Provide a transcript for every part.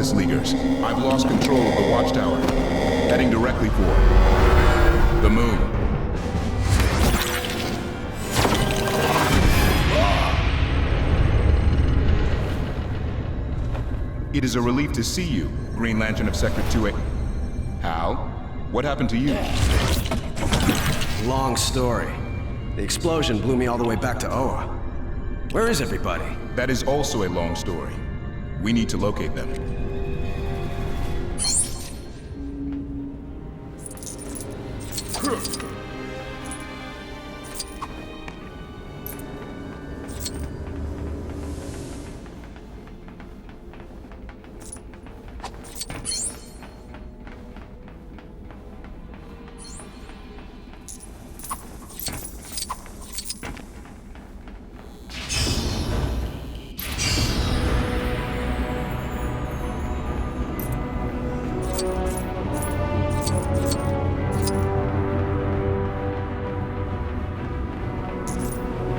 Justice Leaguers. I've lost control of the watchtower. Heading directly for the moon. It is a relief to see you, Green Lantern of Sector 2A. Hal? What happened to you? Long story. The explosion blew me all the way back to Oa. Where is everybody? That is also a long story. We need to locate them.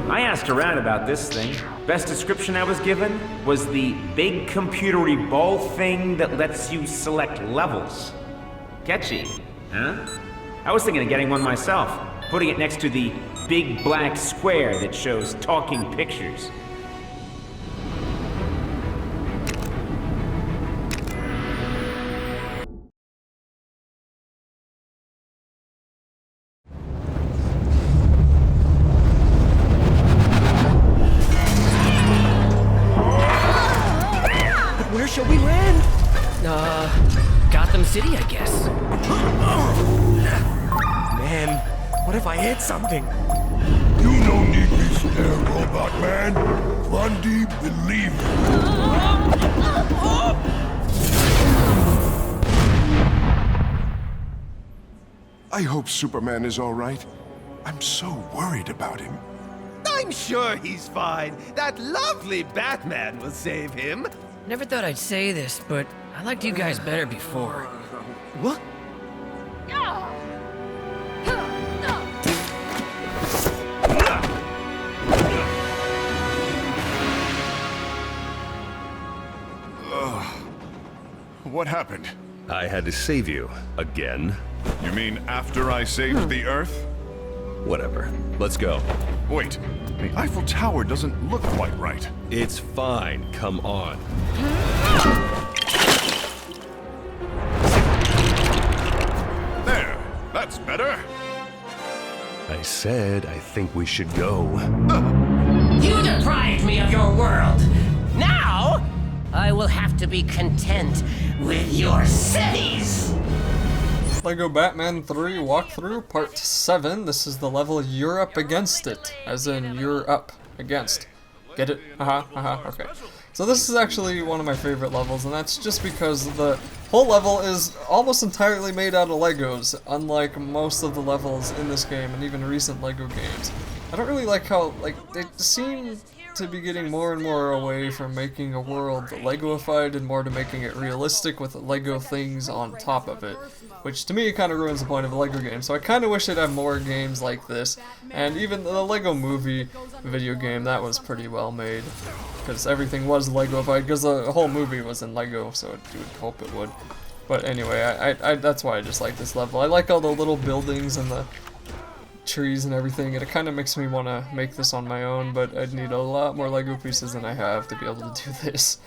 I asked around about this thing. Best description I was given was the big computery ball thing that lets you select levels. Catchy, huh? I was thinking of getting one myself, putting it next to the big black square that shows talking pictures. Where shall we land? Gotham City, I guess. Man, what if I hit something? You no need be scared, Robot Man. Bundy, believe me. I hope Superman is all right. I'm so worried about him. I'm sure he's fine. That lovely Batman will save him. Never thought I'd say this, but I liked you guys better before. What? What happened? I had to save you. Again. You mean after I saved the Earth? Whatever. Let's go. Wait, the Eiffel Tower doesn't look quite right. It's fine. Come on. There, that's better. I said I think we should go. You deprived me of your world. Now, I will have to be content with your cities. LEGO Batman 3 Walkthrough Part 7. This is the level You're Up Against It, as in you're up against. Get it? Okay. So this is actually one of my favorite levels, and that's just because the whole level is almost entirely made out of Legos, unlike most of the levels in this game and even recent Lego games. I don't really like how, they seem to be getting more and more away from making a world Lego-ified and more to making it realistic with Lego things on top of it, which to me kind of ruins the point of a Lego game. So I kind of wish they'd have more games like this, and even the Lego Movie video game, that was pretty well made, because everything was Lego-ified, because the whole movie was in Lego, so you would hope it would. But anyway, I that's why I just like this level. I like all the little buildings and the trees and everything, and it kind of makes me want to make this on my own, but I'd need a lot more Lego pieces than I have to be able to do this.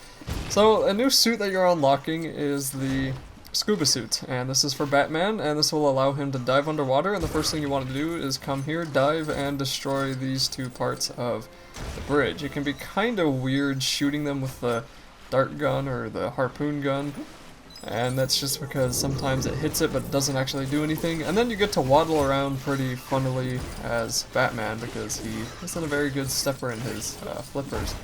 So a new suit that you're unlocking is the scuba suit, and this is for Batman, and this will allow him to dive underwater, and the first thing you want to do is come here, dive, and destroy these two parts of the bridge. It can be kind of weird shooting them with the dart gun or the harpoon gun, and that's just because sometimes it hits it but it doesn't actually do anything, and then you get to waddle around pretty funnily as Batman because he isn't a very good stepper in his flippers.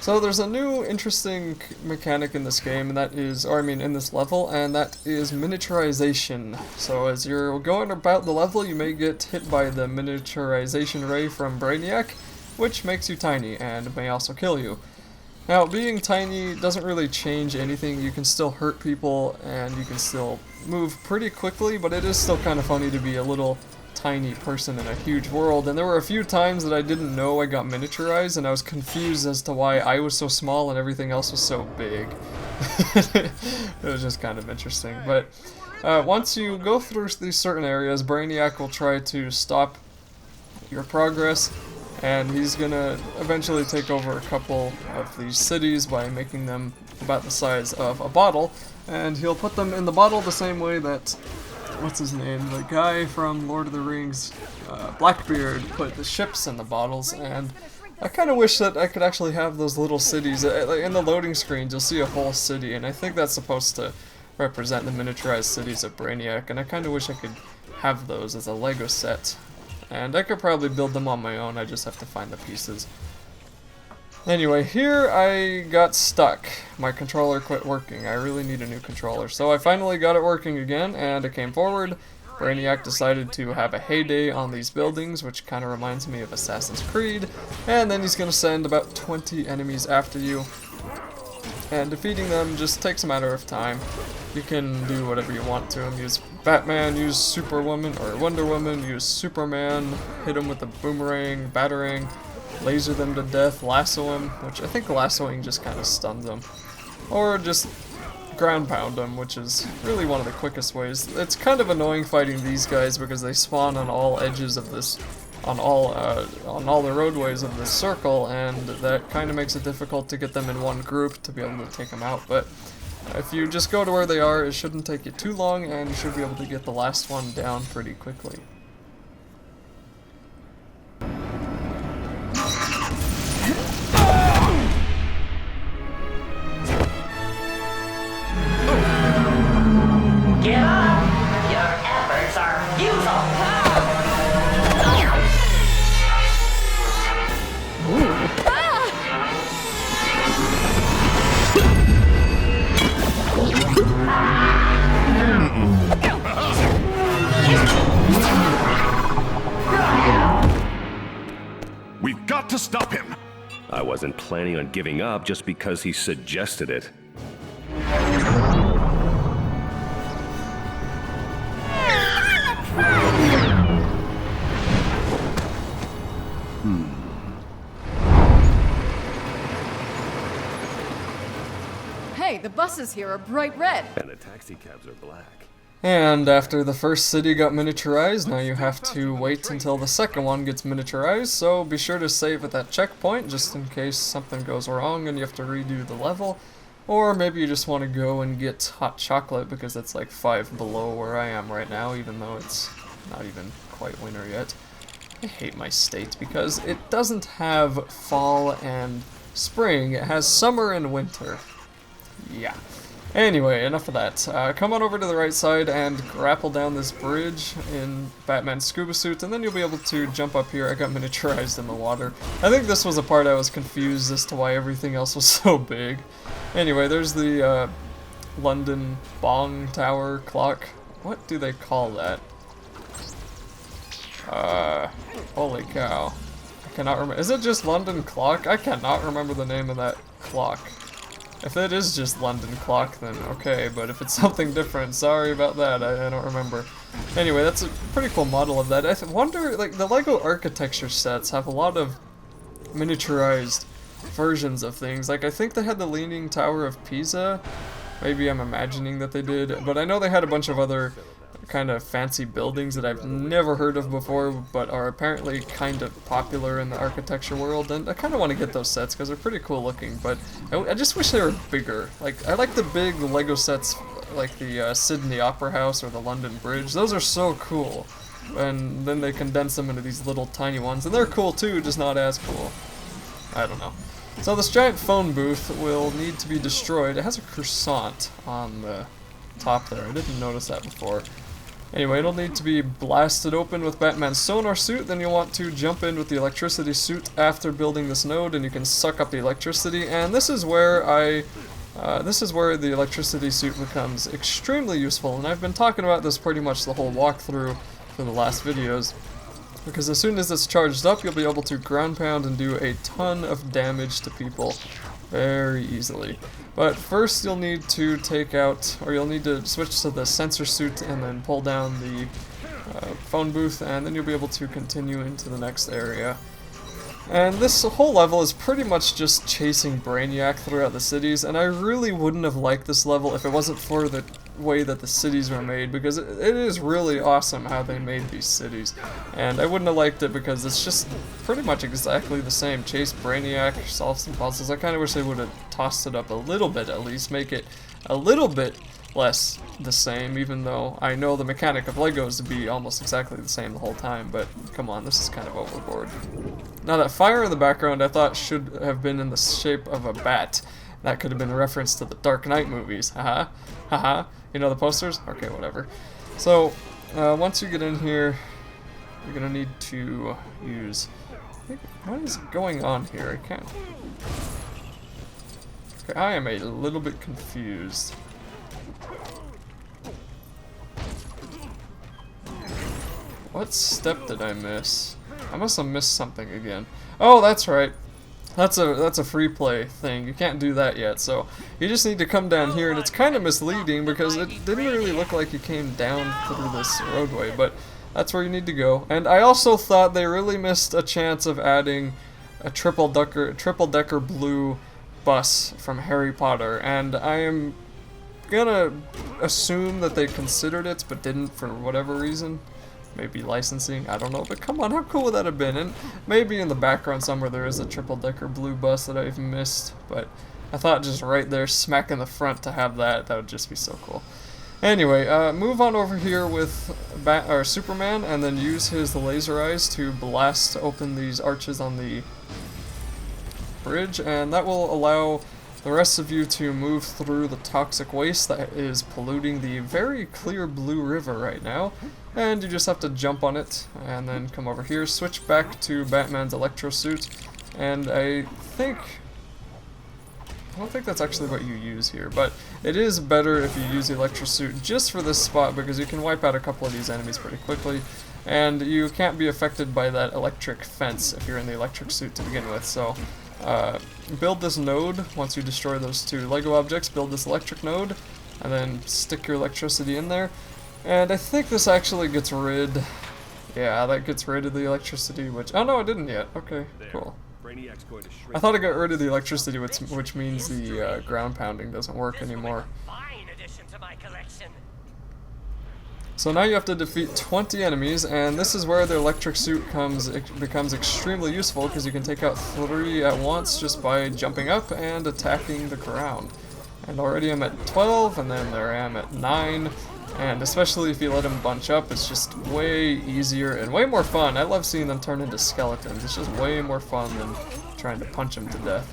So there's a new interesting mechanic in this game, and that is, or I mean in this level, and that is miniaturization. So as you're going about the level, you may get hit by the miniaturization ray from Brainiac, which makes you tiny and may also kill you. Now, being tiny doesn't really change anything. You can still hurt people and you can still move pretty quickly, but it is still kind of funny to be a little tiny person in a huge world, and there were a few times that I didn't know I got miniaturized, and I was confused as to why I was so small and everything else was so big. It was just kind of interesting, but once you go through these certain areas, Brainiac will try to stop your progress, and he's gonna eventually take over a couple of these cities by making them about the size of a bottle, and he'll put them in the bottle the same way that, what's his name, the guy from Lord of the Rings, Blackbeard, put the ships in the bottles. And I kind of wish that I could actually have those little cities. In the loading screens, you'll see a whole city, and I think that's supposed to represent the miniaturized cities of Brainiac, and I kind of wish I could have those as a Lego set. And I could probably build them on my own, I just have to find the pieces. Anyway, here I got stuck. My controller quit working. I really need a new controller. So I finally got it working again, and it came forward. Brainiac decided to have a heyday on these buildings, which kind of reminds me of Assassin's Creed. And then he's going to send about 20 enemies after you. And defeating them just takes a matter of time. You can do whatever you want to him. Use Batman, use Superwoman, or Wonder Woman, use Superman, hit him with a boomerang, batarang, laser them to death, lasso them, which I think lassoing just kind of stuns them. Or just ground pound them, which is really one of the quickest ways. It's kind of annoying fighting these guys because they spawn on all edges of this, on all the roadways of this circle, and that kind of makes it difficult to get them in one group to be able to take them out. But if you just go to where they are, it shouldn't take you too long, and you should be able to get the last one down pretty quickly. Give up! Your efforts are futile! We've got to stop him! I wasn't planning on giving up just because he suggested it. Hey, the buses here are bright red. And the taxi cabs are black. And after the first city got miniaturized, now you have to wait until the second one gets miniaturized, so be sure to save at that checkpoint just in case something goes wrong and you have to redo the level. Or maybe you just want to go and get hot chocolate because it's like 5 below where I am right now, even though it's not even quite winter yet. I hate my state because it doesn't have fall and spring, it has summer and winter. Yeah. Anyway, enough of that. Come on over to the right side and grapple down this bridge in Batman's scuba suit, and then you'll be able to jump up here. I got miniaturized in the water. I think this was a part I was confused as to why everything else was so big. Anyway, there's the London Bong Tower clock. What do they call that? Holy cow. I cannot remember. Is it just London Clock? I cannot remember the name of that clock. If it is just London Clock, then okay, but if it's something different, sorry about that, I don't remember. Anyway, that's a pretty cool model of that. I wonder, like, the LEGO architecture sets have a lot of miniaturized versions of things. Like, I think they had the Leaning Tower of Pisa. Maybe I'm imagining that they did, but I know they had a bunch of other kind of fancy buildings that I've never heard of before, but are apparently kind of popular in the architecture world, and I kind of want to get those sets because they're pretty cool looking, but I just wish they were bigger. Like, I like the big LEGO sets like the Sydney Opera House or the London Bridge. Those are so cool, and then they condense them into these little tiny ones, and they're cool too, just not as cool. I don't know. So this giant phone booth will need to be destroyed. It has a croissant on the top there. I didn't notice that before. Anyway, it'll need to be blasted open with Batman's sonar suit, then you'll want to jump in with the electricity suit after building this node, and you can suck up the electricity, and this is where the electricity suit becomes extremely useful, and I've been talking about this pretty much the whole walkthrough for the last videos, because as soon as it's charged up, you'll be able to ground pound and do a ton of damage to people very easily. But first you'll need to take out, or you'll need to switch to the sensor suit and then pull down the phone booth, and then you'll be able to continue into the next area. And this whole level is pretty much just chasing Brainiac throughout the cities, and I really wouldn't have liked this level if it wasn't for the way that the cities were made, because it is really awesome how they made these cities. And I wouldn't have liked it because it's just pretty much exactly the same. Chase Brainiac, solve some puzzles. I kind of wish they would have tossed it up a little bit at least, make it a little bit less the same, even though I know the mechanic of Legos to be almost exactly the same the whole time, but come on, this is kind of overboard. Now that fire in the background I thought should have been in the shape of a bat. That could have been a reference to the Dark Knight movies. Haha. Haha. You know the posters? Okay, whatever. So, once you get in here, you're gonna need to use... What is going on here? I can't... Okay, I am a little bit confused. What step did I miss? I must have missed something again. Oh, that's right. That's a free play thing. You can't do that yet, so you just need to come down here, and it's kind of misleading because it didn't really look like you came down through this roadway, but that's where you need to go. And I also thought they really missed a chance of adding a triple decker blue bus from Harry Potter, and I am gonna assume that they considered it but didn't for whatever reason. Maybe licensing, I don't know, but come on, how cool would that have been? And maybe in the background somewhere there is a triple-decker blue bus that I've missed, but I thought just right there, smack in the front to have that would just be so cool. Anyway, move on over here with Superman, and then use his laser eyes to blast open these arches on the bridge, and that will allow the rest of you to move through the toxic waste that is polluting the very clear blue river right now. And you just have to jump on it and then come over here, switch back to Batman's electro suit, and I don't think that's actually what you use here, but it is better if you use the electro suit just for this spot because you can wipe out a couple of these enemies pretty quickly, and you can't be affected by that electric fence if you're in the electric suit to begin with. So build this node. Once you destroy those two Lego objects, build this electric node, and then stick your electricity in there. And I think this actually gets rid... Yeah, that gets rid of the electricity, which... Oh no, it didn't yet. Okay, cool. I thought it got rid of the electricity, which means the ground pounding doesn't work anymore. So now you have to defeat 20 enemies, and this is where the electric suit becomes extremely useful, because you can take out 3 at once just by jumping up and attacking the ground. And already I'm at 12, and then there I am at 9. And especially if you let them bunch up, it's just way easier and way more fun. I love seeing them turn into skeletons. It's just way more fun than trying to punch them to death.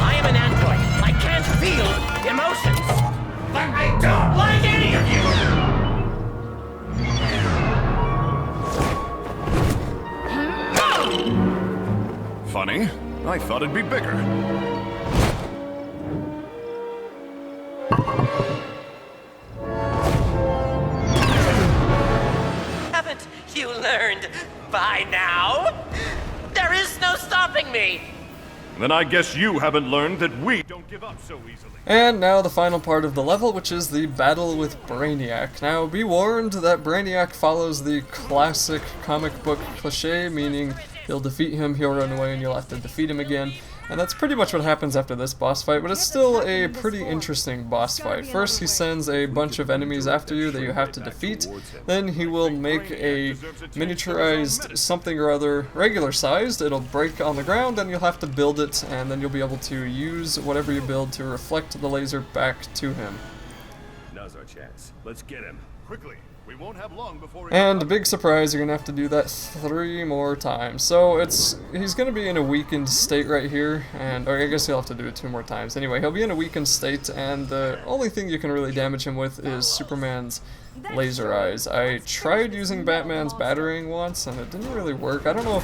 I am an android. I can't feel emotions. But I don't like any of you! Funny. I thought it'd be bigger. Haven't you learned by now? There is no stopping me! Then I guess you haven't learned that we don't give up so easily. And now the final part of the level, which is the battle with Brainiac. Now, be warned that Brainiac follows the classic comic book cliche, meaning you'll defeat him, he'll run away, and you'll have to defeat him again. And that's pretty much what happens after this boss fight, but it's still a pretty interesting boss fight. First, he sends a bunch of enemies after you that you have to defeat. Then he will make a miniaturized something or other, regular sized. It'll break on the ground, and you'll have to build it, and then you'll be able to use whatever you build to reflect the laser back to him. Now's our chance. Let's get him. Quickly. We won't have long before And big surprise, you're gonna have to do that 3 more times. So he's gonna be in a weakened state right here, or I guess you'll have to do it 2 more times. Anyway, he'll be in a weakened state, and the only thing you can really damage him with is Superman's laser eyes. I tried using Batman's battering once, and it didn't really work. I don't know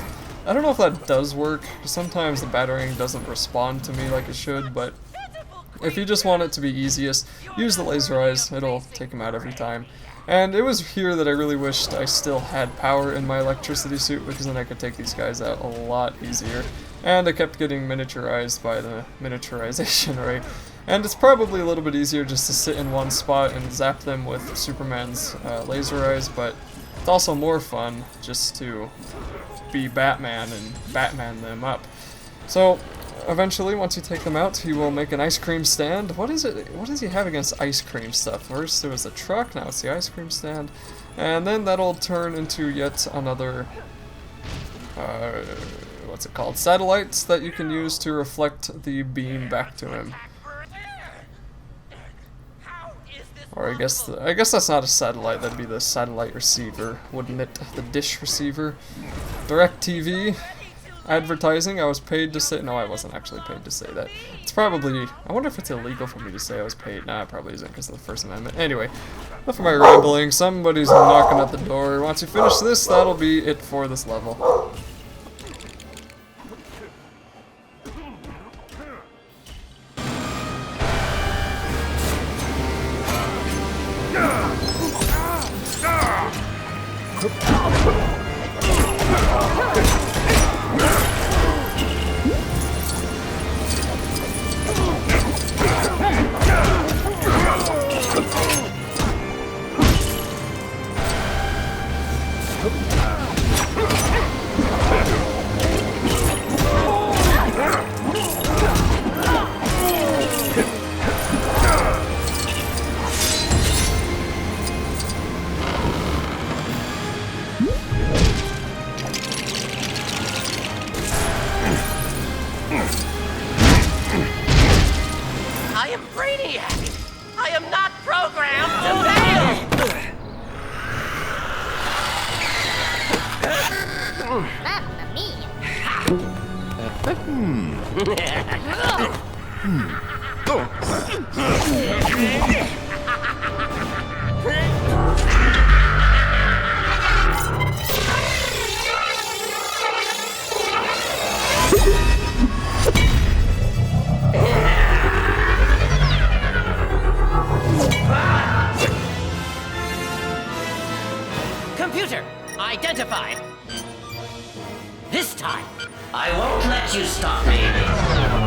if that does work. Sometimes the battering doesn't respond to me like it should, but If you just want it to be easiest, use the laser eyes. It'll take them out every time. And it was here that I really wished I still had power in my electricity suit, because then I could take these guys out a lot easier. And I kept getting miniaturized by the miniaturization rate. And it's probably a little bit easier just to sit in one spot and zap them with Superman's laser eyes, but it's also more fun just to be Batman and Batman them up. So eventually, once you take them out, he will make an ice cream stand. What is it? What does he have against ice cream stuff? First it was the truck, now it's the ice cream stand. And then that'll turn into yet another, what's it called? Satellites that you can use to reflect the beam back to him. Or I guess that's not a satellite, that'd be the satellite receiver, wouldn't it? The dish receiver. DirecTV. Advertising, I was paid to say. No, I wasn't actually paid to say that. It's probably. I wonder if it's illegal for me to say I was paid. Nah, it probably isn't because of the First Amendment. Anyway, enough of my rambling. Somebody's knocking at the door. Once you finish this, that'll be it for this level. I am Brainiac! I am not programmed to fail! Computer, identified. This time, I won't let you stop me.